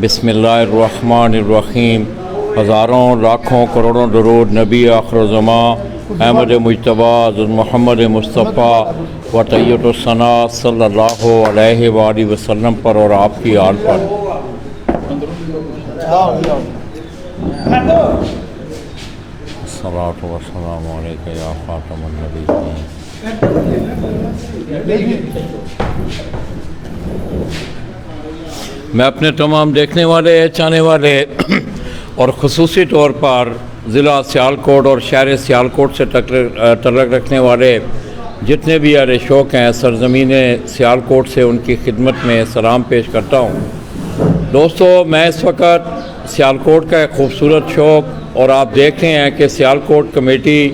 बिस्मिल्लाहिर्रहमानिर्रहीम। हज़ारों लाखों करोड़ों दरूद नबी आखिर-उज़्ज़मा अहमद मुज्तबा मोहम्मद मुस्तफ़ा व तैय्यतुस्सना सल्लल्लाहु अलैहि वसल्लम पर और आपकी आल पर। अस्सलातु वस्सलामु अलैका या ख़ातमुन नबिय्यीन। मैं अपने तमाम देखने वाले, चाहने वाले और ख़ुसूसी तौर पर ज़िला सियालकोट और शहर सियालकोट से तल्लुक़ रखने वाले जितने भी अहले शौक़ हैं सरज़मीन सियालकोट से उनकी खिदमत में सलाम पेश करता हूँ। दोस्तों, मैं इस वक्त सियालकोट का एक ख़ूबसूरत शौक़ और आप देख रहे हैं कि सियालकोट कमेटी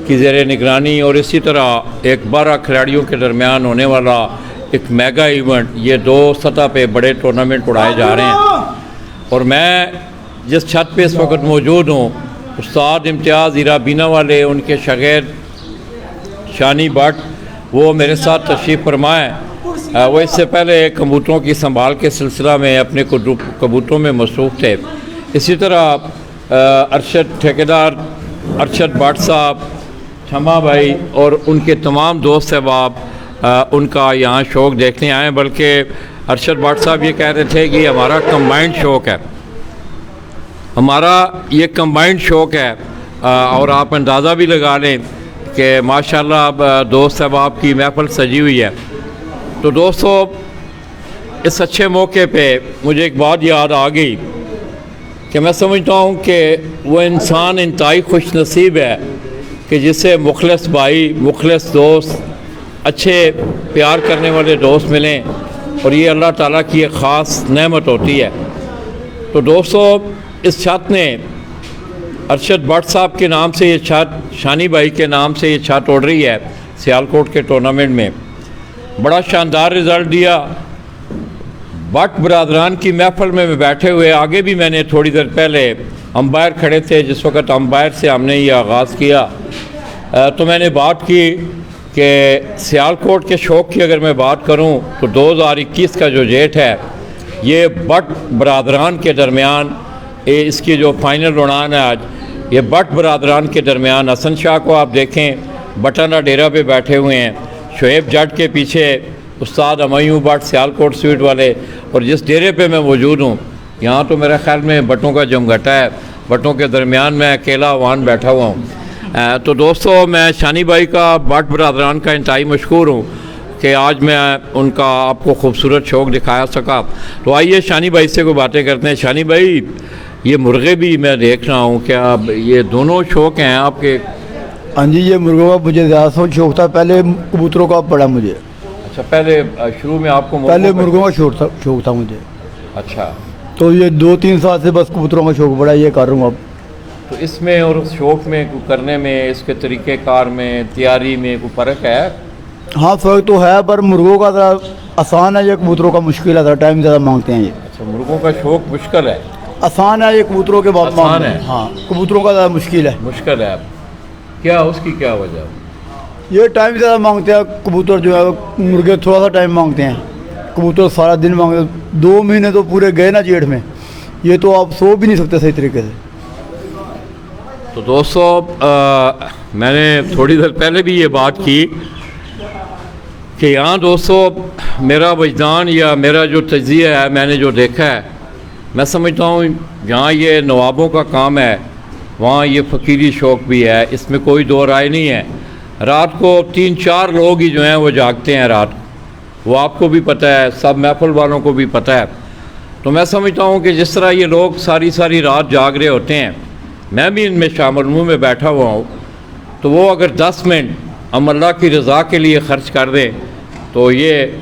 की ज़ेर निगरानी और इसी तरह एक 12 खिलाड़ियों के दरमियान होने वाला एक मेगा इवेंट, ये 2 सतह पे बड़े टूर्नामेंट उड़ाए जा रहे हैं। और मैं जिस छत पे इस वक्त मौजूद हूँ, उस्ताद इम्तियाज़ हीरा बीना वाले उनके शागिर्द शानी भट्ट वो मेरे साथ तशरीफ़ फरमाएँ। वो इससे पहले कबूतरों की संभाल के सिलसिला में अपने कबूतरों में मसरूफ़ थे। इसी तरह अरशद ठेकेदार अरशद भट्ट साहब, छमा भाई और उनके तमाम दोस्त अहबाब उनका यहाँ शौक़ देखने आए। बल्कि अरशद भट्ट साहब ये कह रहे थे कि हमारा कंबाइंड शौक़ है, हमारा ये कंबाइंड शौक़ है। और आप अंदाज़ा भी लगा लें कि माशाल्लाह अब दोस्त अहबाब की महफ़िल सजी हुई है। तो दोस्तों, इस अच्छे मौके पे मुझे एक बात याद आ गई कि मैं समझता हूँ कि वो इंसान इंतहाई खुश नसीब है कि जिसे मुखलिस भाई, मुखलिस दोस्त, अच्छे प्यार करने वाले दोस्त मिलें, और ये अल्लाह ताला की एक ख़ास नेमत होती है। तो दोस्तों, इस छत ने अरशद भट्ट साहब के नाम से ये छत, शानी भाई के नाम से ये छत उड़ रही है सियालकोट के टूर्नामेंट में। बड़ा शानदार रिज़ल्ट दिया। भट्ट बरादरान की महफ़िल में बैठे हुए, आगे भी मैंने थोड़ी देर पहले अंपायर खड़े थे, जिस वक्त अंपायर से हमने ये आगाज़ किया तो मैंने बात की कि सियालकोट के शौक़ की अगर मैं बात करूं तो 2021 का जो डेट है, ये भट्ट बरादरान के दरमियान इसकी जो फ़ाइनल उड़ान है आज, ये भट्ट बरादरान के दरमियान हसन शाह को आप देखें बटाना डेरा पे बैठे हुए हैं, शुएब जट के पीछे उस्ताद अमयूं भट्ट सियालकोट स्वीट वाले, और जिस डेरे पे मैं मौजूद हूँ यहाँ तो मेरे ख्याल में बटों का जमघटा है, बटों के दरमियान मैं अकेला वान बैठा हुआ हूँ। तो दोस्तों, मैं शानी भाई का, भट्ट बरादरान का इंतहाई मशकूर हूँ कि आज मैं उनका आपको खूबसूरत शौक़ दिखाया सका। तो आइए शानी भाई से कोई बातें करते हैं। शानी भाई, ये मुर्गे भी मैं देख रहा हूँ, क्या ये दोनों शौक़ हैं आपके? हाँ जी, ये मुर्गों का मुझे ज़्यादा शौक़ था, पहले कबूतरों का पड़ा मुझे। अच्छा, पहले शुरू में आपको पहले मुर्गों का शौक़ था मुझे। अच्छा, तो ये 2-3 साल से बस कबूतरों का शौक़ बड़ा, ये कर रहा हूँ अब। तो इसमें और शौक़ में करने में, इसके तरीक़ेकार में, तैयारी में कोई फ़र्क है? हाँ, फ़र्क तो है, पर मुर्गों का ज़रा आसान है, ये कबूतरों का मुश्किल है, ज़रा टाइम ज़्यादा मांगते हैं ये। अच्छा, मुर्गों का शौक़ मुश्किल है, आसान है ये कबूतरों के बाद आसान है। हाँ, कबूतरों का ज़्यादा मुश्किल है। मुश्किल है, क्या उसकी क्या वजह? ये टाइम ज़्यादा मांगते हैं कबूतर जो है, मुर्गे थोड़ा सा टाइम मांगते हैं, कबूतर सारा दिन मांगते हैं। 2 महीने तो पूरे गए ना जेठ में, ये तो आप सो भी नहीं सकते सही तरीके से। तो दोस्तों, मैंने थोड़ी देर पहले भी ये बात की कि यहाँ दोस्तों मेरा वजदान या मेरा जो तजिया है, मैंने जो देखा है, मैं समझता हूँ जहाँ ये नवाबों का काम है वहाँ ये फ़कीरी शौक़ भी है, इसमें कोई दो राय नहीं है। रात को 3-4 लोग ही जो हैं वो जागते हैं रात, वो आपको भी पता है, सब महफ़िल वालों को भी पता है। तो मैं समझता हूँ कि जिस तरह ये लोग सारी सारी रात जाग रहे होते हैं, मैं भी इनमें शामिल मुँह में बैठा हुआ हूँ, तो वो अगर 10 मिनट हम अल्लाह की रज़ा के लिए ख़र्च कर दें तो ये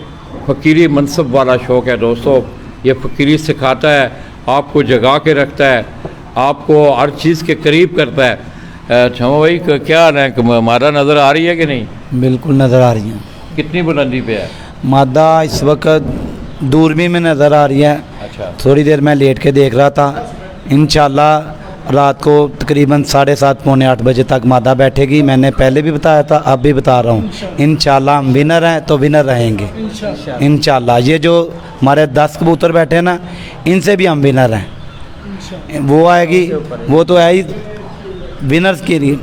फ़कीरी मनसब वाला शौक़ है। दोस्तों, ये फ़कीरी सिखाता है, आपको जगा के रखता है, आपको हर चीज़ के करीब करता है। छमा भाई, क्या हाल है? हमारा नज़र आ रही है कि नहीं? बिल्कुल नज़र आ रही है। कितनी बुलंदी पे है? मादा इस वक्त दूरबीन में नज़र आ रही है। अच्छा, थोड़ी देर मैं लेट के देख रहा था, इंशाल्लाह रात को तकरीबन 7:30 पौने 8 बजे तक मादा बैठेगी। मैंने पहले भी बताया था, अब भी बता रहा हूँ, इंशाल्लाह हम विनर हैं तो विनर रहेंगे इंशाल्लाह। ये जो हमारे 10 कबूतर बैठे हैं ना, इनसे भी हम विनर हैं। वो आएगी, वो तो है ही विनर्स के लिए,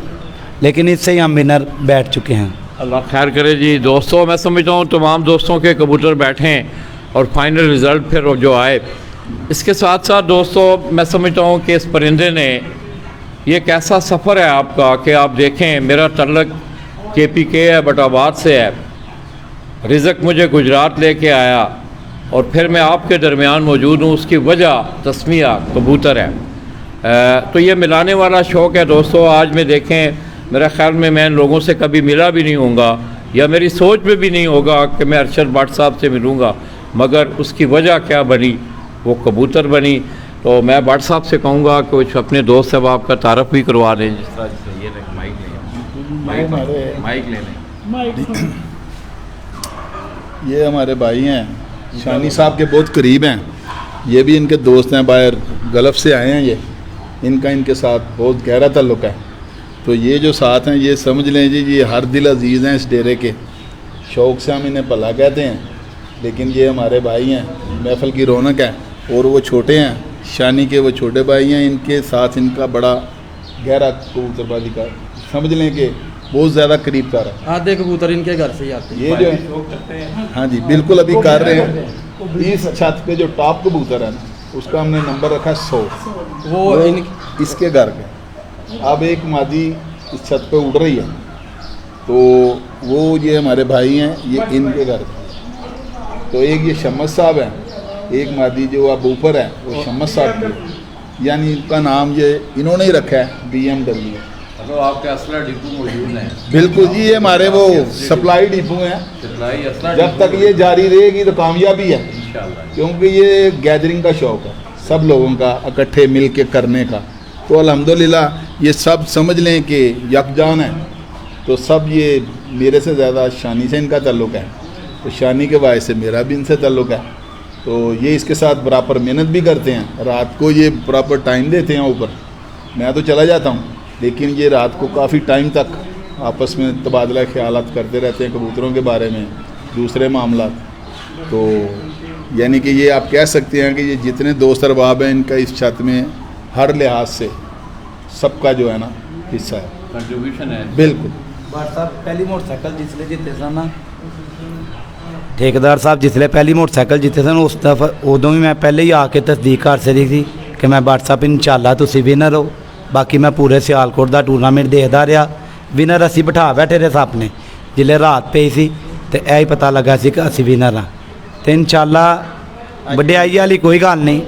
लेकिन इससे ही हम विनर बैठ चुके हैं। अल्लाह खैर करे जी। दोस्तों, मैं समझता हूँ तमाम दोस्तों के कबूतर बैठे हैं और फाइनल रिज़ल्ट फिर जो आए, इसके साथ साथ दोस्तों मैं समझता हूँ कि इस परिंदे ने ये कैसा सफ़र है आपका कि आप देखें, मेरा तल्लक KPK है, बटाबाद से है, रिज़क मुझे गुजरात लेके आया और फिर मैं आपके दरमियान मौजूद हूँ। उसकी वजह तस्मिया कबूतर है। तो ये मिलाने वाला शौक़ है दोस्तों। आज में देखें, मेरा ख़्याल में मैं इन लोगों से कभी मिला भी नहीं होऊंगा या मेरी सोच में भी नहीं होगा कि मैं अरशद भट्ट साहब से मिलूँगा, मगर उसकी वजह क्या बनी, वो कबूतर बनी। तो मैं भट्ट साहब से कहूँगा कि कुछ अपने दोस्त साहब आपका तारफ़ भी करवा दें। जिस तरह से ये माइक ले लें। ये हमारे भाई हैं, शानी साहब के बहुत करीब हैं। ये भी इनके दोस्त हैं, बाहर गल्फ़ से आए हैं। ये इनका इनके साथ बहुत गहरा ताल्लुक़ है। तो ये जो साथ हैं, ये समझ लें जी, ये हर दिल अजीज़ हैं इस डेरे के। शौक़ से हम इन्हें भला कहते हैं, लेकिन ये हमारे भाई हैं, महफ़िल की रौनक है। और वो छोटे हैं, शानी के वो छोटे भाई हैं। इनके साथ इनका बड़ा गहरा कबूतरबाजी का समझ लें कि बहुत ज़्यादा करीब का रहा है। आधे कबूतर इनके घर से ही आते हैं। ये जो है, हाँ जी बिल्कुल, अभी कर रहे हैं। इस छत पे जो टॉप कबूतर है ना, उसका हमने नंबर रखा 100। वो इसके घर के। अब एक मादी इस छत पे उड़ रही है, तो वो ये हमारे भाई हैं, ये इनके घर के। तो एक ये शम्मद साहब हैं, एक मादी जो अब ऊपर है वो शम्मद साहब की है। यानी इनका नाम ये इन्होंने ही रखा है BMW। तो आपके असला डिपो मौजूद हैं? बिल्कुल जी, ये हमारे वो सप्लाई डिपो हैं। जब तक ये जारी रहेगी तो कामयाबी है, क्योंकि ये गैदरिंग का शौक़ है सब लोगों का, इकट्ठे मिल के करने का। तो अल्हम्दुलिल्लाह ये सब समझ लें कि यकजान है। तो सब ये मेरे से ज़्यादा शानी से इनका ताल्लुक़ है, तो शानी के वायस से मेरा भी इनसे ताल्लुक़ है। तो ये इसके साथ बराबर मेहनत भी करते हैं। रात को ये प्रॉपर टाइम देते हैं ऊपर। मैं तो चला जाता हूँ, लेकिन ये रात को काफ़ी टाइम तक आपस में तबादला ख्यालात करते रहते हैं कबूतरों के बारे में, दूसरे मामला। तो यानी कि ये आप कह सकते हैं कि ये जितने दोस्त अरबाब हैं, इनका इस छत में हर लिहाज से सबका जो है ना हिस्सा है, कंट्रीब्यूशन है। बिल्कुल। भट्ट साहब पहली मोटरसाइकिल जिसले जीते सन ना, ठेकेदार साहब जिसले पहली मोटरसाइकिल जीते सन, उस दफा उदों भी मैं पहले ही आके तस्दीक कर सी थी कि मैं भट्ट साहब इंशाअल्लाह तुसीं विनर हो। बाकी मैं पूरे सियालकोट का टूरनामेंट देखता रहा। विनर असी बिठा बैठे रहे सामने, जिले रात पे सी तो यही पता लगा सी कि असी विनर हाँ। तो इंशाअल्लाह वड्याई वाली कोई गल नहीं,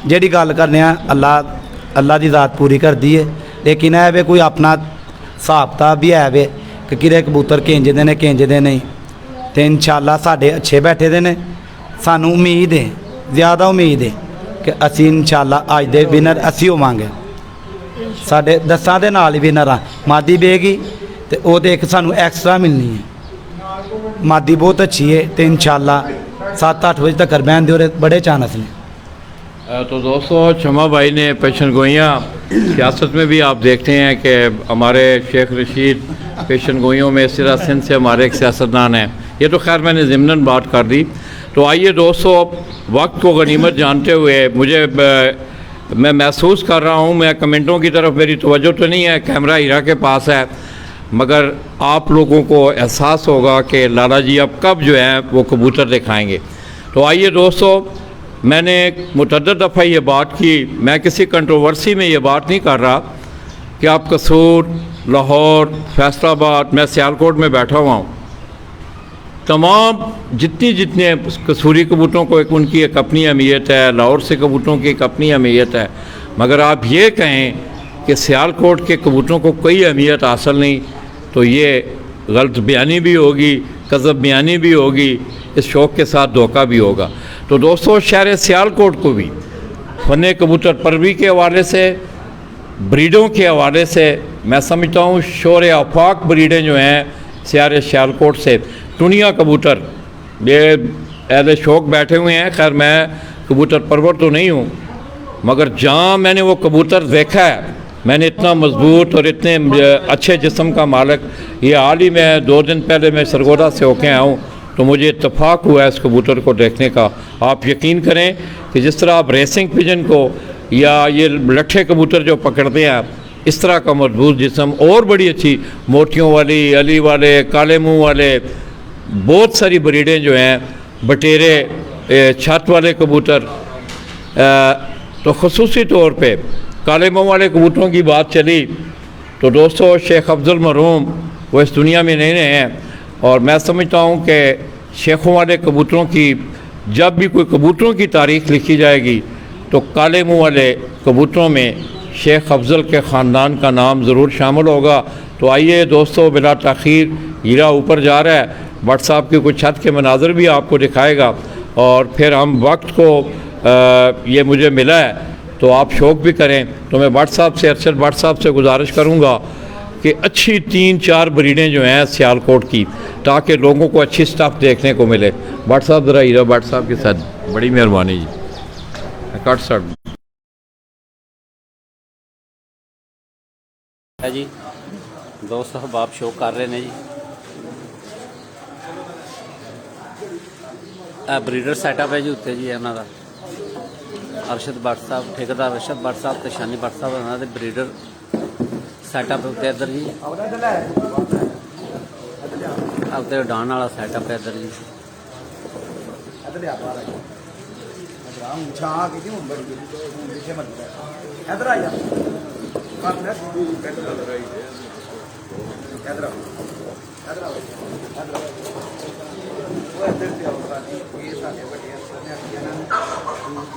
जिहड़ी गल करने अल्लाह की ज़ात पूरी करती है। लेकिन है वे कोई अपना हिसाब किताब भी है वे कि किरे कबूतर किंजदे ने किंजदे नहीं। तो इंशाअल्लाह साढ़े अच्छे बैठे दे ने, सानू उम्मीद है, ज़्यादा उम्मीद है कि असी इंशाअल्लाह अज दे विनर असी होवांगे। साढ़े 10 दे नाल ही विनर हाँ। मादी बेगी तो वो तो एक सानू एक्स्ट्रा मिलनी है। मादी बहुत अच्छी है, तो इंशाअल्लाह 7-8 बजे तक बहन दे बड़े चांस ने। तो दोस्तों, शमा भाई ने पेशन गोइयाँ सियासत में भी आप देखते हैं कि हमारे शेख रशीद पेशन गोइयों में, इस तरह सिंध से हमारे एक सियासतदान हैं। ये तो खैर मैंने ज़िमनन बात कर दी। तो आइए दोस्तों, वक्त को गनीमत जानते हुए मैं महसूस कर रहा हूँ, मैं कमेंटों की तरफ मेरी तवज्जो तो नहीं है, कैमरा हीरा के पास है, मगर आप लोगों को एहसास होगा कि लाला जी अब कब जो है वो कबूतर दिखाएंगे। तो आइए दोस्तों, मैंने मुतअद्दिद दफ़ा ये बात की, मैं किसी कंट्रोवर्सी में ये बात नहीं कर रहा कि आप कसूर, लाहौर, फैसलाबाद, मैं सियालकोट में बैठा हुआ हूँ, तमाम जितने कसूरी कबूतरों को उनकी एक अपनी अहमियत है, लाहौर से कबूतरों की एक अपनी अहमियत है, मगर आप ये कहें कि सियालकोट के कबूतरों को कोई अहमियत हासिल नहीं, तो ये गलत बयानी भी होगी, कज़ब बयानी भी होगी, इस शौक़ के साथ धोखा भी होगा। तो दोस्तों, शहर सियालकोट को भी फ़न कबूतर परवी के हवाले से, ब्रीडों के हवाले से मैं समझता हूँ शोर आफाक ब्रीडें जो हैं शहर सियालकोट से, टुनिया कबूतर, ये एज शौक़ बैठे हुए हैं। खैर मैं कबूतर परवर तो नहीं हूँ, मगर जहाँ मैंने वो कबूतर देखा है, मैंने इतना मजबूत और इतने अच्छे जिस्म का मालिक, ये हाल ही में 2 दिन पहले मैं सरगोदा से होके आया हूँ, तो मुझे इत्तेफाक हुआ है इस कबूतर को देखने का। आप यकीन करें कि जिस तरह आप रेसिंग पिजन को या ये लट्ठे कबूतर जो पकड़ते हैं आप, इस तरह का मजबूत जिस्म और बड़ी अच्छी मोतियों वाली, अली वाले, काले मुंह वाले, बहुत सारी ब्रीडें जो हैं, बटेरे, छत वाले कबूतर। तो ख़ुसूसी तौर पे काले मुंह वाले कबूतरों की बात चली तो दोस्तों शेख अफजल मरहूम वो इस दुनिया में नहीं रहे हैं, और मैं समझता हूँ कि शेखों वाले कबूतरों की जब भी कोई कबूतरों की तारीख़ लिखी जाएगी तो काले मुंह वाले कबूतरों में शेख अफजल के ख़ानदान का नाम ज़रूर शामिल होगा। तो आइए दोस्तों, बिला ताख़ीर हीरा ऊपर जा रहा है, व्हाट्सएप की कुछ छत के मनाज़र भी आपको दिखाएगा, और फिर हम वक्त को ये मुझे मिला है तो आप शौक़ भी करें। तो मैं व्हाट्सएप से, अरशद व्हाट्सएप से गुजारिश करूँगा कि अच्छी 3-4 ब्रीडें जो हैं सियालकोट की, ताकि लोगों को अच्छी स्टफ़ देखने को मिले। व्हाट्सएप ज़रा हीरा व्हाट्सएप के साथ, बड़ी मेहरबानी जी। कट सट है जी, दोस्त हबाब शो कर रहे हैं जी। ब्रीडर सैटअप है जी उत्ते जी उन्होंने अरशद भट्ट साहब, ठेकेदार अरशद भट्ट साहब तो शानी भट्ट साहब उन्होंने ब्रीडर सैटअप उत्ते इधर जी। उत्ते उड़ान वाला सैटअप है इधर जी।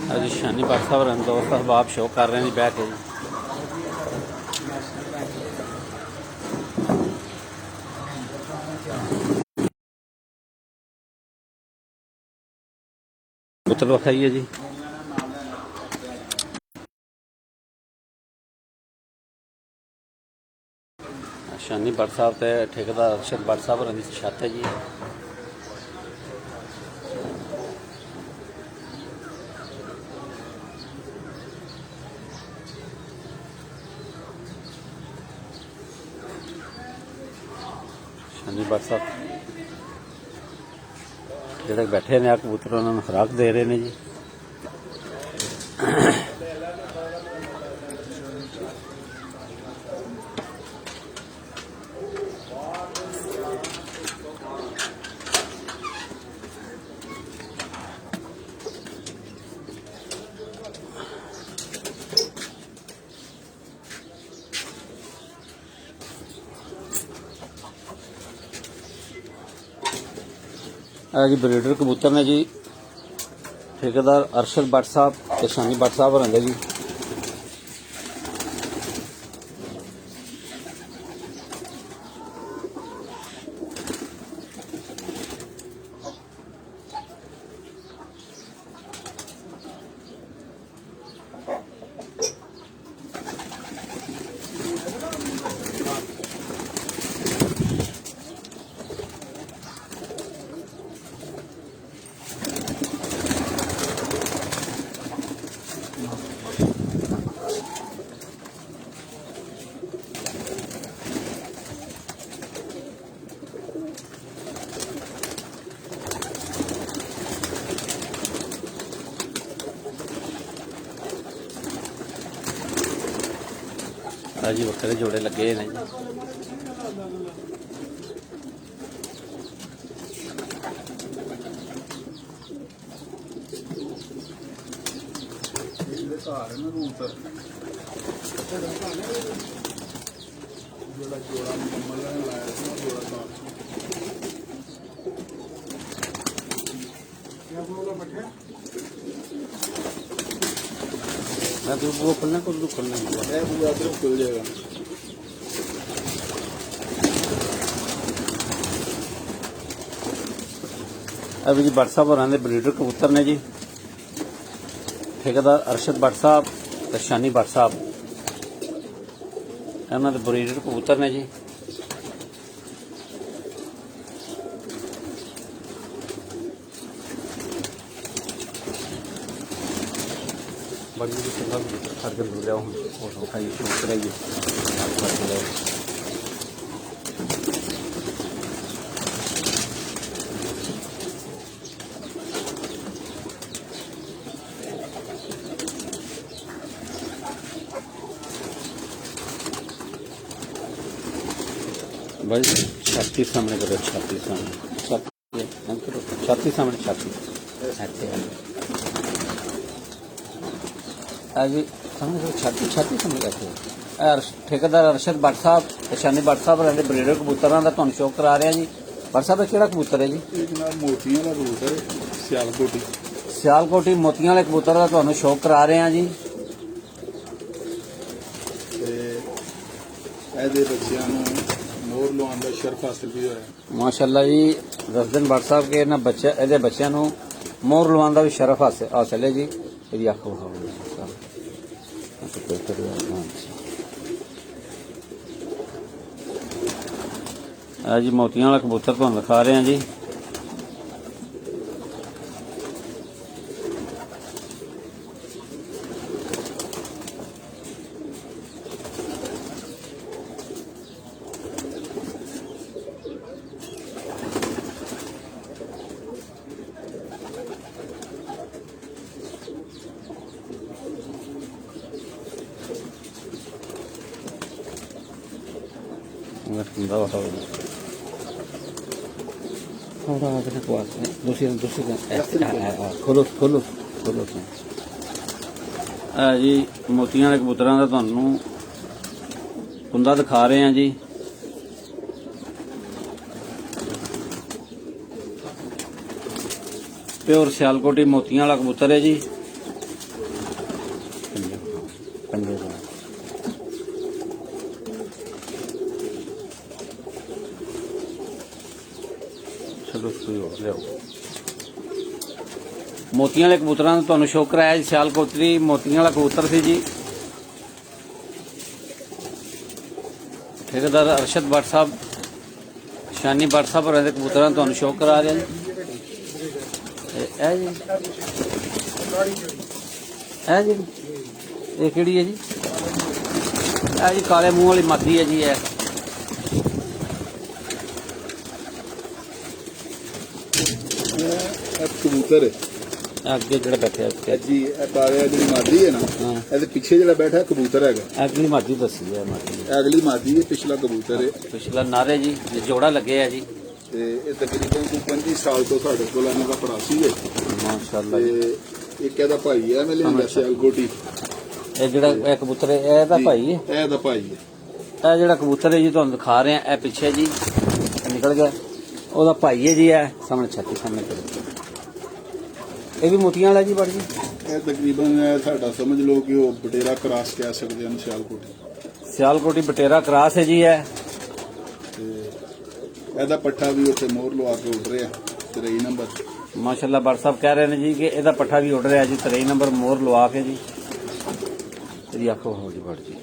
अजी शानी भट्ट साहब रन दोस्त हबाब शो कर रहे हैं जी बह के जी। कबूतर दिखाइए जी। शानी भट्ट साहब ते ठेकेदार अरशद भट्ट साहब रन की छत है जी। शानी भट्ट साहब ਜਿਹੜੇ बैठे ने कबूतर उन्होंने खुराक दे रहे हैं जी। जी ब्रीडर कबूतर ने जी, ठेकेदार अरशद भट्ट साहब ते शानी भट्ट साहब रहंदे जी। जी वक्रे जोड़े लगे ने जी। वो खुलना को खुलना खुल जाएगा। अभी जी भट्ट साहब होरां दे ब्रीडर कबूतर ने जी, ठेकेदार अरशद भट्ट साहब ते शानी भट्ट साहब इन्होंने दे ब्रीडर कबूतर ने जी। बड़ी खड़ कर दूर जाओ फोटो खाइए शुरू कराइए। भाई छाती सामने करो, छाती सामने, छाती करो, छाती सामने, छाती आज सामने करो, छाती छाती सामने करते ठेकेदार अरशद भट्ट साहब ते शानी भट्ट साहब रहंदे ब्रीडर कबूतरां दा तुहानूं शौक करा रहे हैं जी। भट्ट साहब किहड़ा कबूतर है जी? ਇਹ ਜਨਾਬ ਮੋਤੀਆਂ ਦਾ ਕਬੂਤਰ ਸਿਆਲਕੋਟੀ। सियालकोटी मोतियां वाले कबूतर का तुहानूं शौक करा रहे हैं जी। ਤੇ ਇਹਦੇ ਬੱਚਿਆਂ ਨੂੰ ਮੋਰ ਲਵਾਉਣ ਦਾ ਸ਼ਰਫ ਹਾਸਲ ਵੀ ਹੋਇਆ। माशाअल्लाह जी, रसदन भट्ट साहब के ना बच्चे ਇਹਦੇ ਬੱਚਿਆਂ ਨੂੰ मोर लवाउण ਦਾ ਵੀ ਸ਼ਰਫ ਹਾਸਲ ਹੈ ਜੀ। ਇਹਦੀ ਅੱਖ ਵਿਖਾਓ ਜੀ ਸਾਹਿਬ। ਆ ਜੀ ਮੋਤੀਆਂ ਵਾਲਾ ਕਬੂਤਰ ਤੁਹਾਨੂੰ ਦਿਖਾ ਰਹੇ ਹਾਂ ਜੀ। खोलो खोलो खोलो जी। मोतियां वाले कबूतरां दा तुहानूं कुंदा दिखा रहे हैं जी। प्योर सियालकोटी मोतियां वाला कबूतर है जी। चलो लियाओ। मोतियां वाले कबूतरां दा तुहानूं शौक कराया जी। सियालकोटी मोतियां वाला कबूतर सी जी। ठेकेदार अरशद भट्ट साहब शानी भट्ट साहब रहंदे कबूतरां दा तुहानूं शौक करा रहे हैं जी। ਇਹ ਜੀ ਇਹ ਜੀ ਇਹ ਕਿਹੜੀ ਹੈ ਜੀ? ਇਹ ਜੀ ਕਾਲੇ ਮੂੰਹ ਵਾਲੀ ਮਾਦੀ ਹੈ ਜੀ। ਇਹ ਕਬੂਤਰ ਹੈ ਅੱਗੇ ਜਿਹੜਾ ਬੈਠਿਆ ਜੀ। ਇਹ ਬਾਰਿਆ ਜਿਹੜੀ ਮਾਦੀ ਹੈ ਨਾ, ਇਹਦੇ ਪਿੱਛੇ ਜਿਹੜਾ ਬੈਠਾ ਕਬੂਤਰ ਹੈਗਾ। ਅਗਲੀ ਮਾਦੀ ਦੱਸੀ ਹੈ ਮਾਦੀ। ਅਗਲੀ ਮਾਦੀ ਹੈ, ਪਿਛਲਾ ਕਬੂਤਰ ਹੈ। ਪਿਛਲਾ ਨਾਰੇ ਜੀ ਜੋੜਾ ਲੱਗੇ ਆ ਜੀ। ਤੇ ਇਹ ਤਕਰੀਬਨ 25 ਸਾਲ ਤੋਂ ਸਾਡੇ ਕੋਲ ਇਹਨਾਂ ਦਾ ਪੜਾਸੀ ਹੈ ਮਾਸ਼ਾਅੱਲਾ। ਤੇ ਇੱਕ ਇਹਦਾ ਭਾਈ ਹੈ, ਮੈਂ ਲਿਆਂਦਾ ਸਿਆਲਕੋਟੀ। ਇਹ ਜਿਹੜਾ ਇਹ ਕਬੂਤਰ ਹੈ ਇਹਦਾ ਭਾਈ ਹੈ। ਇਹ ਦਾ ਭਾਈ ਹੈ। ਇਹ ਜਿਹੜਾ ਕਬੂਤਰ ਹੈ ਜੀ ਤੁਹਾਨੂੰ ਦਿਖਾ ਰਹੇ ਆ, ਇਹ ਪਿੱਛੇ ਜੀ ਨਿਕਲ ਗਿਆ, ਉਹਦਾ ਭਾਈ ਹੈ ਜੀ। ਇਹ ਸਾਹਮਣੇ ਛਾਤੀ ਸਾਹਮਣੇ ਕਰੋ। ਇਹ ਵੀ ਮੋਤੀਆਂ ਵਾਲਾ ਜੀ ਬੜ ਜੀ। ਇਹ ਤਕਰੀਬਨ ਸਾਡਾ ਸਮਝ ਲਓ ਕਿ ਉਹ ਬਟੇਰਾ ਕਰਾਸ ਕਹਿ ਸਕਦੇ ਹਨ ਸਿਆਲਕੋਟੀ। ਸਿਆਲਕੋਟੀ ਬਟੇਰਾ ਕਰਾਸ ਹੈ ਜੀ। ਇਹ ਤੇ ਇਹਦਾ ਪੱਠਾ ਵੀ ਉੱਥੇ ਮੋਹਰ ਲਵਾ ਕੇ ਉੱਡ ਰਿਹਾ 23 ਨੰਬਰ। ਮਾਸ਼ਾਅੱਲਾ ਭੱਟ ਸਾਹਿਬ ਕਹਿ ਰਹੇ ਨੇ ਜੀ ਕਿ ਇਹਦਾ ਪੱਠਾ ਵੀ ਉੱਡ ਰਿਹਾ ਜੀ 23 ਨੰਬਰ ਮੋਹਰ ਲਵਾ ਕੇ ਜੀ। ਇਹਦੀ ਆਖੋ ਹੋ ਜੀ ਬੜ ਜੀ।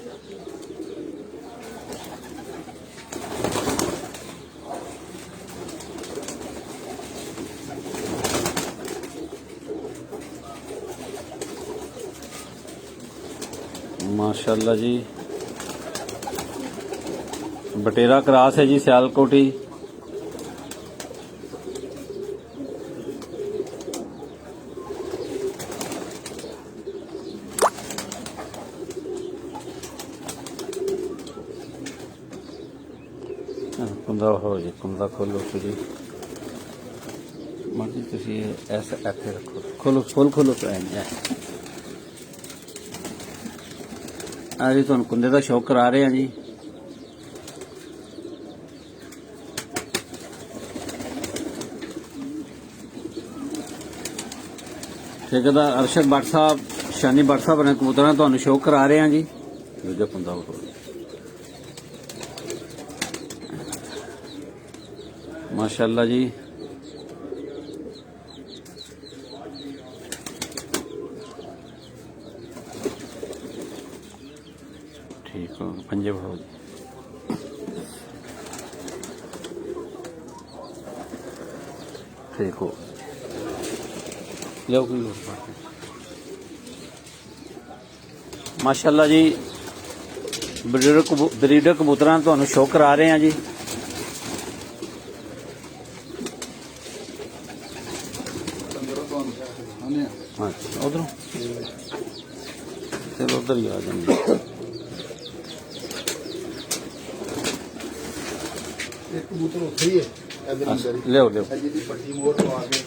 माशाल्लाह जी, बटेरा क्रास है जी सियालकोटी। कुंदा हो जी, कुंदा खोलो जी मर्जी तुसी ऐसा ऐसे रखो। खोलो खोल खोलो तो जी तुहानूं कुंदे दा शौक करा रहे हैं जी। ठेकेदार अरशद भट्ट साहब शानी भट्ट साहब ने कबूतरां तुहानूं शौक करा रहे हैं जी। दूजा कुंदा माशाअल्लाह जी। ठीक हो पंजे भाव जी। ठीक हो लो कोई माशाअल्लाह जी। ब्रीडर कबूतरां तुहानूं शौक करा रहे हैं जी। हाँ उधरों चलो उधर ही आ जाएंगे। ਇੱਕ ਕਬੂਤਰ ਉੱਥੇ ਹੀ ਹੈ ਇਹਦੇ ਅੰਦਰ ਹੀ ਲਿਓ ਲਿਓ ਇਹ ਜਿਹਦੀ ਪੱਟੀ ਮੋਹਰ ਲਵਾ ਕੇ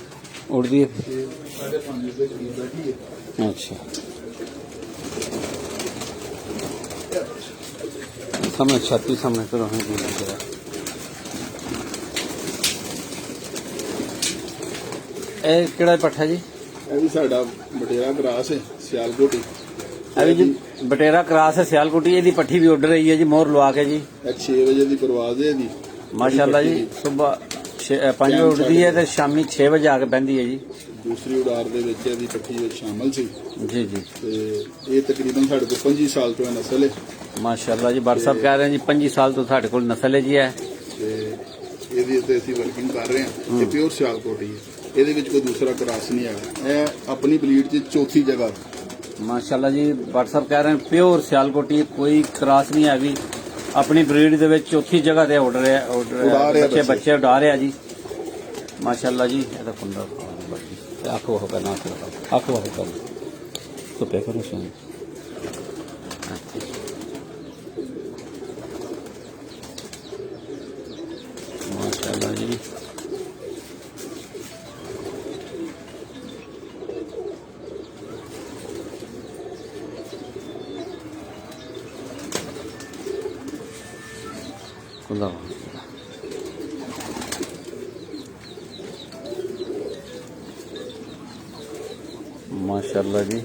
ਉੜਦੀ ਹੈ ਤੇ 5.5 ਦੇ ਕਰੀਬ ਬੈਠੀ ਹੈ। ਅੱਛਾ ਸਾਹਮਣੇ ਛਾਤੀ ਸਾਹਮਣੇ ਕਰੋ ਹਾਂ ਜੀ ਜਰਾ ਇਹ ਕਿਹੜਾ ਪੱਠਾ ਜੀ ਇਹ ਵੀ ਸਾਡਾ ਬਟੇਰਾ ਗਰਾਸ ਹੈ ਸਿਆਲਕੋਟ ਹੀ। ਇਹ ਵੀ ਜੀ ਬਟੇਰਾ ਕਰਾਸ ਹੈ ਸਿਆਲਕੋਟੀ ਇਹਦੀ ਪੱਠੀ ਵੀ ਉੱਡ ਰਹੀ ਹੈ ਜੀ ਮੋਹਰ ਲਵਾ ਕੇ ਜੀ ਇਹ 6 ਵਜੇ ਦੀ ਪ੍ਰਵਾਜ਼ ਹੈ ਇਹਦੀ। ਮਾਸ਼ਾਅੱਲਾ ਜੀ ਸਵੇਰ 5 ਵਜੇ ਉੱਠਦੀ ਹੈ ਤੇ ਸ਼ਾਮੀ 6 ਵਜੇ ਆ ਕੇ ਬਹਿੰਦੀ ਹੈ ਜੀ ਦੂਸਰੀ ਉਡਾਰ ਦੇ ਵਿੱਚ ਇਹਦੀ ਪੱਠੀ ਵਿੱਚ ਸ਼ਾਮਲ ਸੀ ਜੀ ਜੀ ਤੇ ਇਹ ਤਕਰੀਬਨ ਸਾਡੇ ਕੋਲ 25 ਸਾਲ ਤੋਂ ਇਹ ਨਸਲ ਹੈ ਮਾਸ਼ਾਅੱਲਾ ਜੀ ਬਾਟ ਸਾਹਿਬ ਕਹਿ ਰਹੇ ਜੀ 25 ਸਾਲ ਤੋਂ ਸਾਡੇ ਕੋਲ ਨਸਲ ਹੈ ਜੀ ਹੈ ਤੇ ਇਹਦੀ ਉੱਤੇ ਅਸੀਂ ਵਰਕਿੰਗ ਕਰ ਰਹੇ ਹਾਂ। ਇਹ ਪਿਓਰ ਸਿਆਲਕੋਟ ਹੀ ਹੈ, ਇਹਦੇ ਵਿੱਚ ਕੋਈ ਦੂਸਰਾ ਕਰਾਸ ਨਹੀਂ ਹੈਗਾ। ਇਹ ਆਪਣੀ ਬਲੀਡ 'ਚ ਚੌਥੀ ਜਗ੍ਹਾ ਮਾਸ਼ਾਅੱਲਾ ਜੀ ਬਾਟ ਸਾਹਿਬ ਕਹਿ ਰਹੇ ਪਿਓਰ ਸਿਆਲਕੋਟੀ ਕੋਈ ਕਰਾਸ ਨਹੀਂ ਹੈਗੀ ਆਪਣੀ ਬਰੀਡ ਦੇ ਵਿੱਚ ਚੌਥੀ ਜਗ੍ਹਾ ਤੇ ਉੱਡ ਰਿਹਾ ਉਡਾ ਰਿਹਾ ਬੱਚੇ। ਬੱਚੇ ਉਡਾ ਰਿਹਾ ਜੀ ਮਾਸ਼ਾਅੱਲਾ ਜੀ ਇਹਦਾ ਕੁੰਡਾ ਆਖੋ ਹੋ ਕਰਨਾ ਆਖੋ ਹੋ ਕਰਨਾ तो पे करो सुन माशाल्लाह जी खुदा माशाल्लाह जी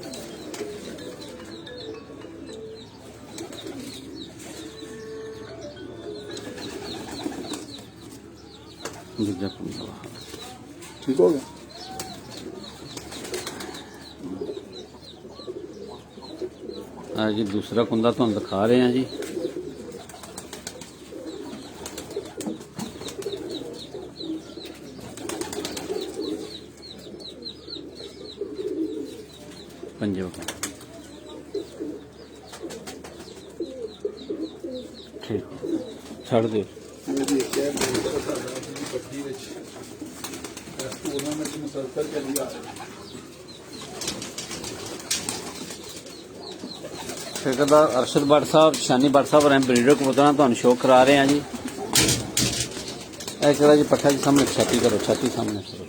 ठीक हो गया। हाँ जी दूसरा कुंदा तो दिखा रहे हैं जी पंजे ठीक छड़ दे ਇਹਦੀ ਇੱਕ ਹੈ ਸਾਡਾ ਦੀ ਪੱਟੀ ਵਿੱਚ ਇਸ ਟੂਰਨਾਮੈਂਟ ਮੁਸਲਸਲ ਚੱਲੀ ਆ ਰਹੀ ਹੈ। ਠੇਕੇਦਾਰ ਅਰਸ਼ਦ ਭੱਟ ਸਾਹਿਬ ਸ਼ਾਨੀ ਭੱਟ ਸਾਹਿਬ ਰਹੇ ਬਰੀਡਰ ਕਬੂਤਰਾਂ ਤੁਹਾਨੂੰ ਸ਼ੋਅ ਕਰਾ ਰਹੇ ਹਾਂ ਜੀ ਇਹ ਕਿਹੜਾ ਜੀ ਪੱਠਾ ਜੀ ਸਾਹਮਣੇ ਛਾਤੀ ਕਰੋ ਛਾਤੀ ਸਾਹਮਣੇ ਕਰੋ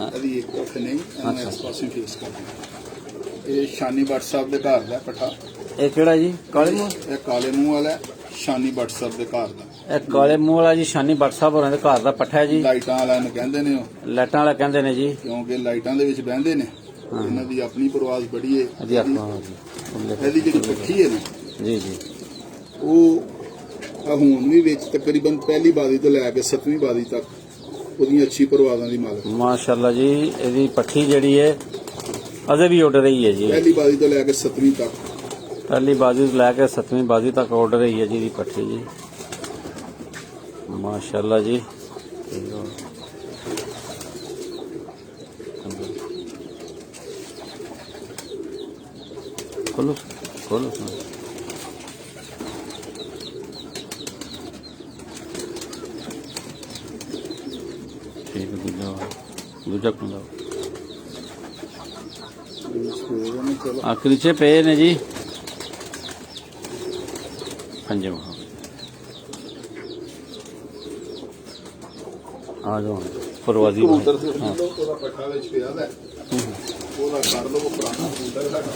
ਇਹਦੀ ਇੱਕ ਅੱਖ ਨਹੀਂ ਇਹਨੂੰ ਇਸ ਪਾਸੇ ਫੇਸ ਕਰਦੀ। ਇਹ ਸ਼ਾਨੀ ਭੱਟ ਸਾਹਿਬ ਦੇ ਘਰ ਦਾ ਪੱਠਾ। ਇਹ ਕਿਹੜਾ ਜੀ ਕਾਲੇ ਮੂੰਹ ਇਹ ਕਾਲੇ ਮੂੰਹ ਵਾਲਾ ਸ਼ਾਨੀ ਭੱਟ ਸਾਹਿਬ ਦੇ ਘਰ ਦਾ। ਇਹ ਕਾਲੇ ਮੂੰਹ ਵਾਲਾ ਜੀ ਸ਼ਾਨੀ ਭੱਟ ਸਾਹਿਬ ਹੋਰਾਂ ਦੇ ਘਰ ਦਾ ਪੱਠਾ ਹੈ ਜੀ ਲਾਈਟਾਂ ਵਾਲਾ ਨੂੰ ਕਹਿੰਦੇ ਨੇ ਉਹ, ਲਾਈਟਾਂ ਵਾਲਾ ਕਹਿੰਦੇ ਨੇ ਜੀ ਕਿਉਂਕਿ ਲਾਈਟਾਂ ਦੇ ਵਿੱਚ ਬਹਿੰਦੇ ਨੇ। ਇਹਨਾਂ ਦੀ ਆਪਣੀ ਪ੍ਰਵਾਜ਼ ਬੜੀ ਹੈ। ਜੀ ਆਪਾਂ ਇਹਦੀ ਜਿਹੜੀ ਪੱਠੀ ਹੈ ਨਾ ਜੀ ਜੀ ਉਹ ਹੁਣ ਵੀ ਵਿੱਚ ਤਕਰੀਬਨ ਪਹਿਲੀ ਬਾਦੀ ਤੋਂ ਲੈ ਕੇ 7ਵੀਂ ਬਾਦੀ ਤੱਕ ਉਹਦੀਆਂ ਅੱਛੀ ਪ੍ਰਵਾਜ਼ਾਂ ਦੀ ਮਾਲਕ। ਮਾਸ਼ਾਅੱਲਾ ਜੀ ਇਹਦੀ ਪੱਠੀ ਜਿਹੜੀ ਹੈ ਅਜੇ ਵੀ ਉੱਡ ਰਹੀ ਹੈ ਜੀ ਪਹਿਲੀ ਬਾਦੀ ਤੋਂ ਲੈ ਕੇ 7ਵੀਂ ਤੱਕ ਪਹਿਲੀ ਬਾਜ਼ੀ ਤੋਂ ਲੈ ਕੇ 7ਵੀਂ ਬਾਜ਼ੀ ਤੱਕ ਉੱਡ ਰਹੀ ਹੈ ਜੀ ਦੀ ਪੱਠੀ ਜੀ माशाल्लाह जी खोलो खोलो ठीक है दूजा खुला आखिरी चे पे ने जी पंजे वहाँ आ जाओ परवाजी ਕਬੂਤਰ ਤੇ ਉਹਦਾ ਪੱਠਾ ਵਿੱਚ ਪਿਆ ਹੈ ਉਹਦਾ ਕਰ ਲਓ ਪੁਰਾਣਾ ਕਬੂਤਰ ਸਾਡਾ।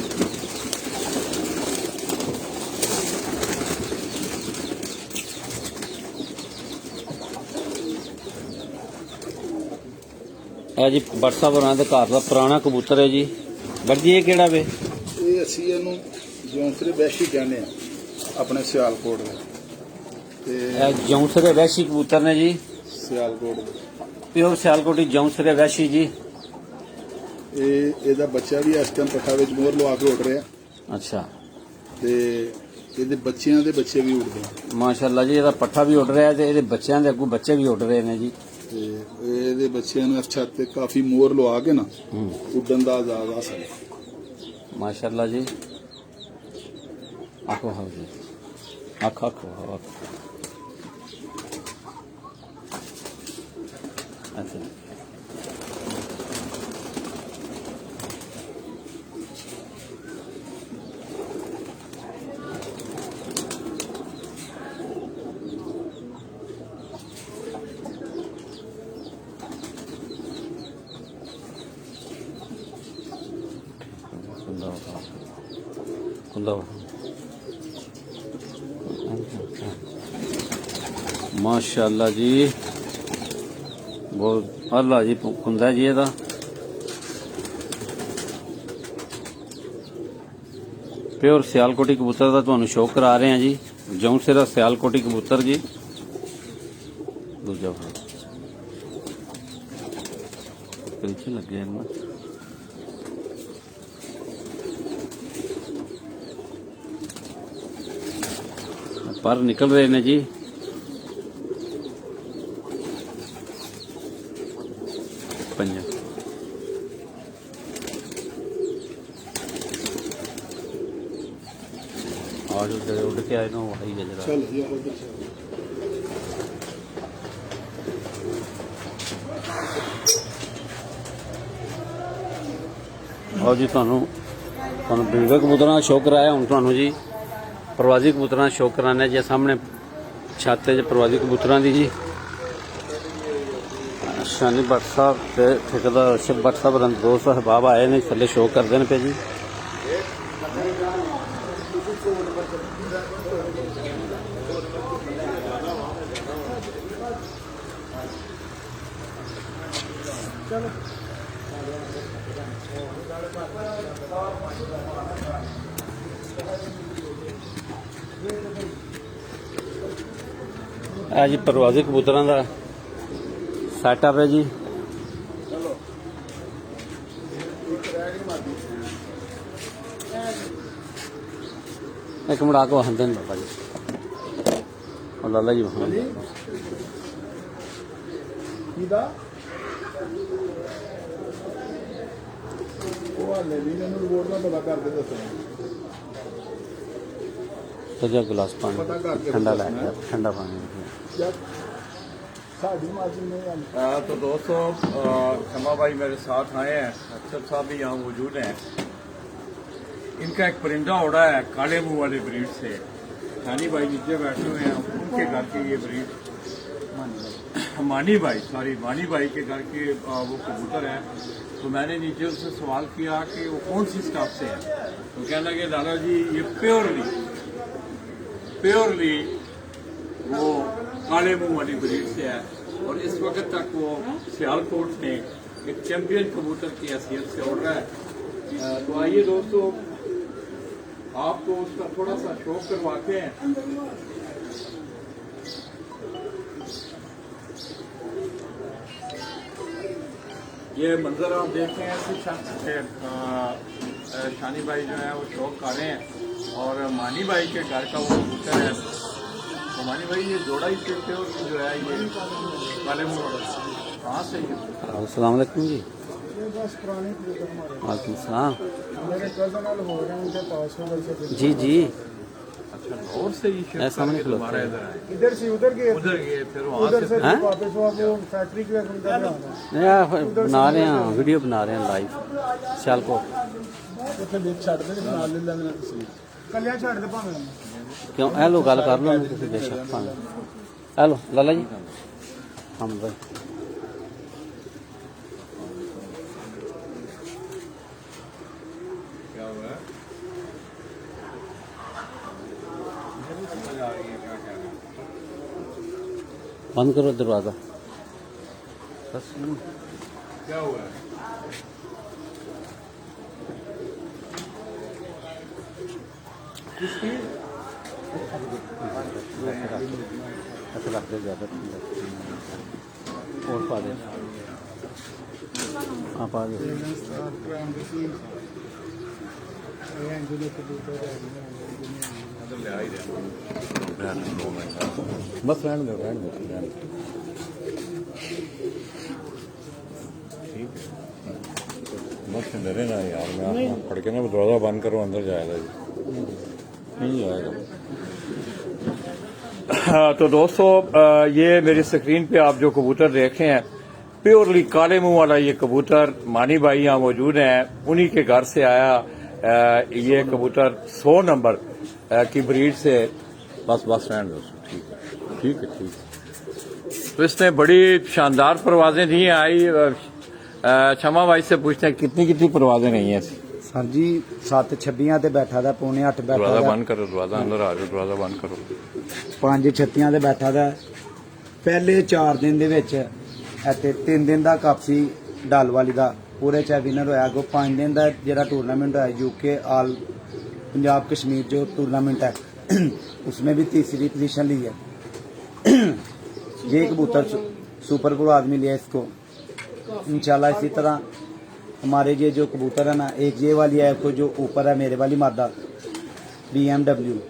ਇਹ ਜੀ ਭੱਟ ਸਾਹਿਬ ਹੋਰਾਂ ਦੇ ਘਰ ਦਾ ਪੁਰਾਣਾ ਕਬੂਤਰ ਹੈ ਜੀ ਵਰਜੀ ਇਹ ਕਿਹੜਾ ਵੇ ਇਹ ਅਸੀਂ ਇਹਨੂੰ ਜੌਂਸਰੇ ਵੈਸ਼ੀ ਕਹਿੰਦੇ ਆ ਆਪਣੇ ਸਿਆਲਕੋਟ ਦੇ ਤੇ ਇਹ ਜੌਂਸਰੇ ਵੈਸ਼ੀ ਕਬੂਤਰ ਨੇ ਜੀ ਸਿਆਲਕੋਟ ਦੇ ਪਿਓਰ ਸਿਆਲਕੋਟੀ ਜੌਂਸਰੇ ਵੈਸ਼ੀ ਜੀ ਇਹਦਾ ਬੱਚਾ ਵੀ ਇਸ ਟਾਈਮ ਪੱਠਾ ਵਿੱਚ ਮੋਹਰ ਲਵਾ ਕੇ ਉੱਡ ਰਿਹਾ ਅੱਛਾ ਤੇ ਇਹਦੇ ਬੱਚਿਆਂ ਦੇ ਬੱਚੇ ਵੀ ਉੱਡਦੇ ਆ। ਮਾਸ਼ਾਅੱਲਾ ਜੀ ਇਹਦਾ ਪੱਠਾ ਵੀ ਉੱਡ ਰਿਹਾ ਤੇ ਇਹਦੇ ਬੱਚਿਆਂ ਦੇ ਅੱਗੋਂ ਬੱਚੇ ਵੀ ਉੱਡ ਰਹੇ ਨੇ ਜੀ ਤੇ ਇਹਦੇ ਬੱਚਿਆਂ ਨੂੰ ਇਸ ਛੱਤ ਤੇ ਕਾਫੀ ਮੋਹਰ ਲਵਾ ਕੇ ਨਾ ਉੱਡਣ ਦਾ ਆਜ਼ਾਦ ਆ ਸਕਦਾ। ਮਾਸ਼ਾਅੱਲਾ ਜੀ ਆਖੋ ਹਾਂ ਜੀ ਆਖੋ अच्छा खुदा माशाल्लाह जी बहुत अल्लाह जी खुंदा जी ਇਹਦਾ प्योर सियालकोटी कबूतर ਦਾ ਤੁਹਾਨੂੰ ਸ਼ੌਕ ਕਰਾ ਰਹੇ ਹਾਂ ਜੀ ਜੌਂਸਿਰਾ सियालकोटी कबूतर जी दूजा पीछे लग गया इनमें पर निकल रहे ने जी पंजा आज उड़ के आए ना वही गजरा और जी ਤੁਹਾਨੂੰ ਬਰੀਡਰ ਕਬੂਤਰਾਂ ਦਾ ਸ਼ੌਕ ਕਰਾਇਆ ਹੁਣ ਤੁਹਾਨੂੰ ਜੀ ਪ੍ਰਵਾਸੀ ਕਬੂਤਰਾਂ ਦਾ ਸ਼ੌਕ ਕਰਾਣਾ ਜੀ ਸਾਹਮਣੇ ਛੱਤ ਤੇ ਪ੍ਰਵਾਸੀ ਕਬੂਤਰਾਂ ਦੀ ਜੀ ਸ਼ਾਨੀ ਭੱਟ ਸਾਹਿਬ ਤੇ ਠੇਕੇਦਾਰ ਅਰਸ਼ਦ ਭੱਟ ਸਾਹਿਬ ਰੰਗ ਦੋਸਤ ਅਹਿਬਾਬ ਆਏ ਨੇ ਥੱਲੇ ਸ਼ੌਕ ਕਰਦੇ ਨੇ ਪਏ ਜੀ ਇਹ ਜੀ ਪ੍ਰਵਾਸੀ ਕਬੂਤਰਾਂ ਦਾ ਸੈਟਅਪ ਹੈ ਜੀ ਇੱਕ ਮੁੰਡਾ ਕੋ ਹੰਦੇ ਨੇ ਬਾਬਾ ਜੀ ਉਹ ਲਾਲਾ ਜੀ ਵਹਾਂ ਇਹਦਾ ਉਹ ਹਲੇ ਵੀ ਇਹਨੂੰ ਰਿਪੋਰਟ ਦਾ ਪਤਾ ਕਰਦੇ ਦੱਸਣਾ सजा गिलास पानी ठंडा लाया ठंडा पानी तो दोस्तों शमा भाई मेरे साथ आए हैं अक्षर साहब भी यहाँ मौजूद हैं इनका एक परिंदा उड़ा है काले मुंह वाले ब्रीड से शानी भाई नीचे बैठे हुए हैं उनके घर के ये ब्रीड मानी भाई के घर के वो कबूतर हैं तो मैंने नीचे उससे सवाल किया कि वो कौन सी स्टाफ से है तो कहने लगे लाला जी ये प्योरली वो काले मुंह वाली ब्रीड से है और इस वक्त तक वो सियालकोट में एक चैंपियन कबूतर की हैसियत से उड़ रहा है तो आइए दोस्तों आपको उसका थोड़ा सा शौक करवाते हैं ये मंजर आप देख रहे हैं इसी शख्स से शानी भाई जो है वो शौक कर रहे हैं और मानी भाई के घर का वो कबूतर है तो मानी भाई ये जोड़ा ही कहते हो कि जो है ये काले मुंह कहाँ से ये अस्सलाम वालेकुम जी बस पुराने कबूतर हमारे वालेकुम सलाम मेरे कजन वाले हो रहे हैं उनके पास में वैसे जी जी अच्छा और से ही शिफ्ट ऐसा नहीं करके खिलाते दोबारा हैं। इधर आए इधर गए फिर वहाँ उधर से हैं? वापस वो फैक्ट्री की वजह से आना नहीं यार बना रहे हैं वीडियो बना रहे हैं लाइव सियालकोट ਉੱਥੇ ਵਿੱਚ ਛੱਡ ਦੇ ਨਾਲ ਲੈ ਲੈਣਾ ਤੁਸੀਂ ਕੱਲਿਆ ਛੱਡ ਦੇ ਭਾਵੇਂ क्यों हेलो गल कर लो तुसीं बेशक भावें हेलो लाला जी हम भाई क्या हुआ समझ आ रही है क्या कह रहे हैं बंद करो दरवाजा बस क्या हुआ है ऐसा रख दे ज़्यादा और पा दे हाँ पा दे बस रहने दो ठीक है बस डरे ना यार मैं पढ़ के ना दरवाजा बंद करो अंदर जाएगा जी नहीं जाएगा तो दोस्तों ये मेरी स्क्रीन पे आप जो कबूतर देख रहे हैं प्योरली काले मुंह वाला ये कबूतर मानी भाई यहाँ मौजूद हैं उन्हीं के घर से आया ये कबूतर 100 नंबर की ब्रीड से बस रहने दो ठीक है तो इसने बड़ी शानदार परवाजें दी हैं आई क्षमा भाई से पूछते हैं कितनी परवाजें नहीं हैं सर जी 7:26 ਤੇ ਬੈਠਾ ਦਾ, ਪੌਣੇ 8 ਬੈਠਾ दरवाज़ा ਦਾ, बंद करो, दरवाज़ा अंदर आ जाओ, दरवाज़ा बंद करो। 5:36 ਤੇ ਬੈਠਾ ਦਾ। ਪਹਿਲੇ 4 ਦਿਨ ਦੇ ਵਿੱਚ ਅਤੇ 3 ਦਿਨ ਦਾ ਕੱਪ ਸੀ ਡਲ ਵਾਲੀ ਦਾ, पूरे च विनर होया। अगो 5 दिन का जो टूर्नामेंट है यूके ऑल पंजाब कश्मीर जो टूर्नामेंट है उसमें भी तीसरी पोजीशन ली है। ये कबूतर सुपर प्रो आदमी लिया इसको। इंशाल्लाह इसी तरह हमारे ये जो कबूतर है ना, एक ये वाली है को जो ऊपर है मेरे वाली मादा BMW,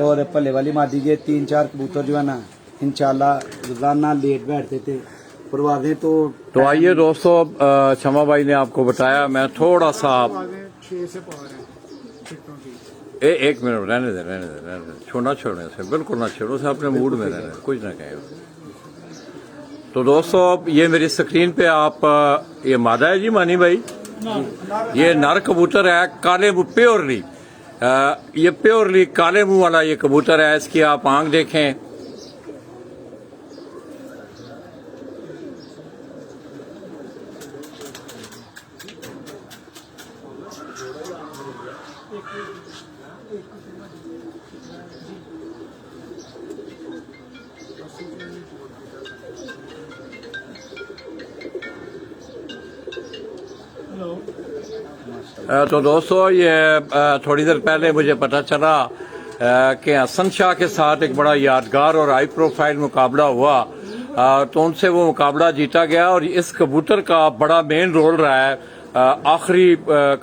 और पल्ले वाली मादी, ये 3-4 कबूतर जो है ना इंशाल्लाह रोजाना लेट बैठते थे परवाज़ें। तो आइए दोस्तों, शमा भाई ने आपको बताया, मैं थोड़ा सा एक मिनट रहने दे, छोड़ना छोड़ने से बिल्कुल ना छोड़ो से, अपने मूड में रहने दे, कुछ ना कहे। तो दोस्तों ये मेरी स्क्रीन पे आप ये मादा है जी मानी भाई, ये नर कबूतर है, काले प्योरली, ये प्योरली काले मुंह वाला ये कबूतर है। इसकी आप आंख देखें, तो दोस्तों ये थोड़ी देर पहले मुझे पता चला कि हसन शाह के साथ एक बड़ा यादगार और हाई प्रोफाइल मुकाबला हुआ, तो उनसे वो मुकाबला जीता गया। और इस कबूतर का बड़ा मेन रोल रहा है। आखिरी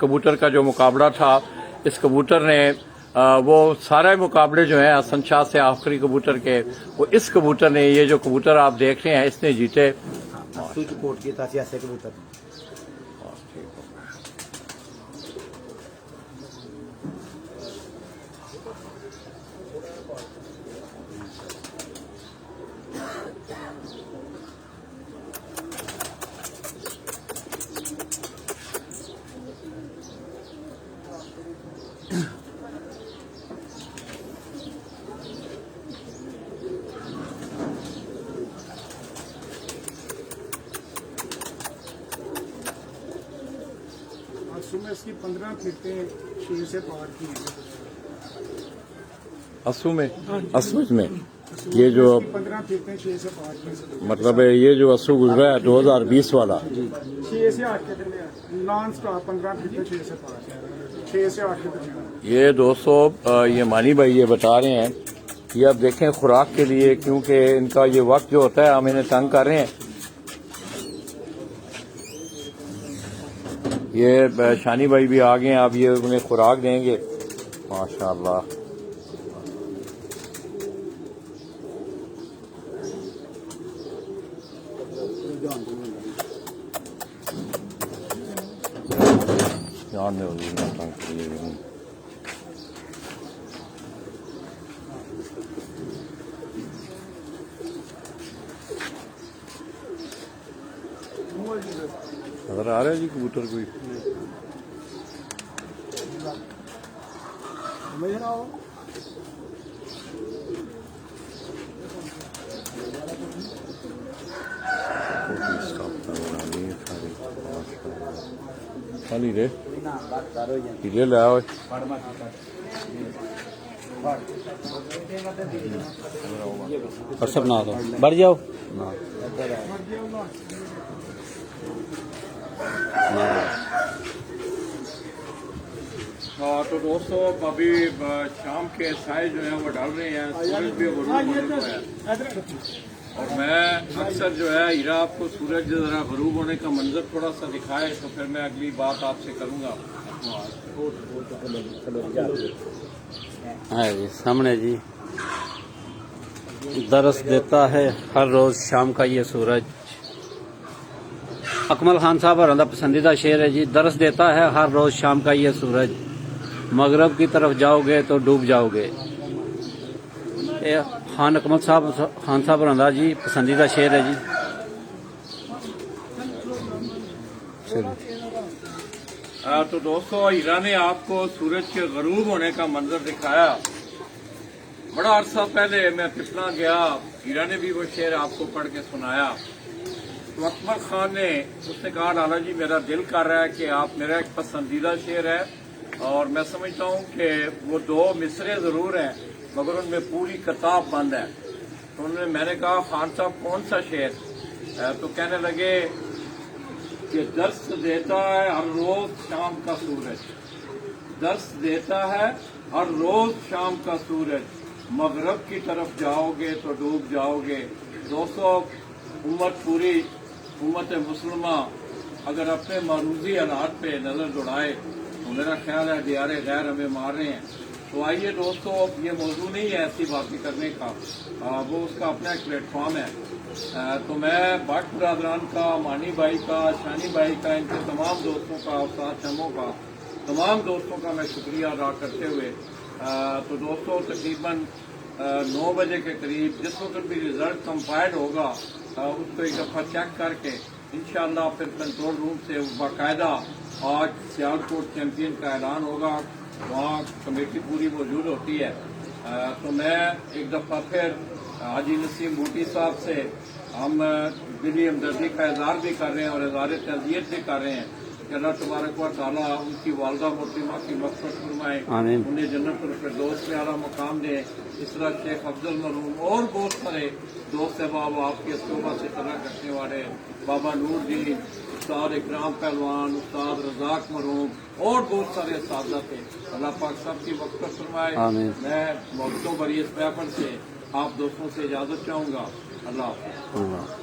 कबूतर का जो मुकाबला था, इस कबूतर ने वो सारे मुकाबले जो हैं हसन शाह से आखिरी कबूतर के, वो इस कबूतर ने, ये जो कबूतर आप देख रहे हैं, इसने जीते। कोट किया था ऐसे कबूतर। में इसकी 15 फिरतें 6 से पार की हैं। असू में ये जो 15 फिरतें 6 से पार की, मतलब है ये जो असू गुजरा है 2020 वाला, 6 से 8 के दरमियान नॉन स्टॉप 15 फिरतें 6 से पार, 6 से 8 के दरमियान। ये दोस्तों ये मानी भाई ये बता रहे हैं, ये अब देखें खुराक के लिए, क्योंकि इनका ये वक्त जो होता है हम इन्हें तंग कर रहे हैं। ये शानी भाई भी आ गए हैं, अब ये उन्हें खुराक देंगे। माशाल्लाह, ध्यान में होगी ना तंग करिए। नजर आ रहा है जी कबूतर कोई? खाली रे हीरे लाया हुआ और सब ना दो बढ़ जाओ। तो दोस्तों अभी शाम के साए जो है वो डाल रहे हैं, सूरज भी गरूब होने को है। और मैं अक्सर जो है हीरा आपको सूरज जरा गरूब होने का मंजर थोड़ा सा दिखाए तो फिर मैं अगली बात आपसे करूंगा। हाँ जी सामने जी दरस देता है हर रोज शाम का ये सूरज। अकमल खान साहब हमारा पसंदीदा शेर है जी, दरस देता है हर रोज शाम का ये सूरज, मगरब की तरफ जाओगे तो डूब जाओगे। ये खान साहब रंधा जी पसंदीदा शेर है जी। तो दोस्तों हीरा ने आपको सूरज के गरूब होने का मंजर दिखाया। बड़ा अरसा पहले मैं पिपला गया, हीरा ने भी वो शेर आपको पढ़ के सुनाया। तो अकबर खान ने उसने कहा लाला जी मेरा दिल कर रहा है कि आप मेरा एक पसंदीदा शेर है और मैं समझता हूँ कि वो 2 मिसरे ज़रूर हैं मगर उनमें पूरी किताब बंद है। तो मैंने कहा खान साहब कौन सा शेर? तो कहने लगे कि दर्स देता है हर रोज शाम का सूरज, दर्स देता है हर रोज शाम का सूरज, मगरब की तरफ जाओगे तो डूब जाओगे। दोस्तों, पूरी उम्मत मुसलमा अगर अपने मारूजी हालात पे नज़र दौड़ाए तो मेरा ख्याल है दियारे गैर हमें मार रहे हैं। तो आइए दोस्तों, ये मौजू नहीं है ऐसी बातें करने का, वो उसका अपना एक प्लेटफॉर्म है। तो मैं भट्ट बरादरान का, मानी भाई का, शानी भाई का, इनके तमाम दोस्तों का, उस्ताद शमों का, तमाम दोस्तों का मैं शुक्रिया अदा करते हुए तो दोस्तों तकरीबन 9 बजे के करीब जिस वक्त भी रिजल्ट कंपाइल्ड होगा उसको एक दफ़ा चेक करके इंशाअल्लाह फिर कंट्रोल रूम से बाकायदा आज सियालकोट चैंपियन का ऐलान होगा। वहाँ कमेटी पूरी मौजूद होती है। तो मैं एक दफ़ा फिर हाजी नसीम बूटी साहब से हम दिली हमदर्दी का इज़हार भी कर रहे हैं और इज़हार तज़ियत भी कर रहे हैं कि अल्लाह तबारक व तआला उनकी वालदा मोहतरमा की मग़फ़िरत फरमाए, उन्हें जन्नतुल फिरदौस में आला मकाम दे। इस तरह शेख अफजल मरहूम और बहुत सारे दोस्त अहबाब आपके तौबा से तलक रखने वाले बाबा नूरदीन, उस्ताद इकराम पहलवान, उस्ताद रज़ाक मरहूम और बहुत सारे उस्ताद थे। अल्लाह पाक सब की मग़फ़िरत फरमाए। मैं मोहब्बतों भरी इस महफ़िल से आप दोस्तों से इजाज़त चाहूँगा। अल्लाह हाफ़िज़।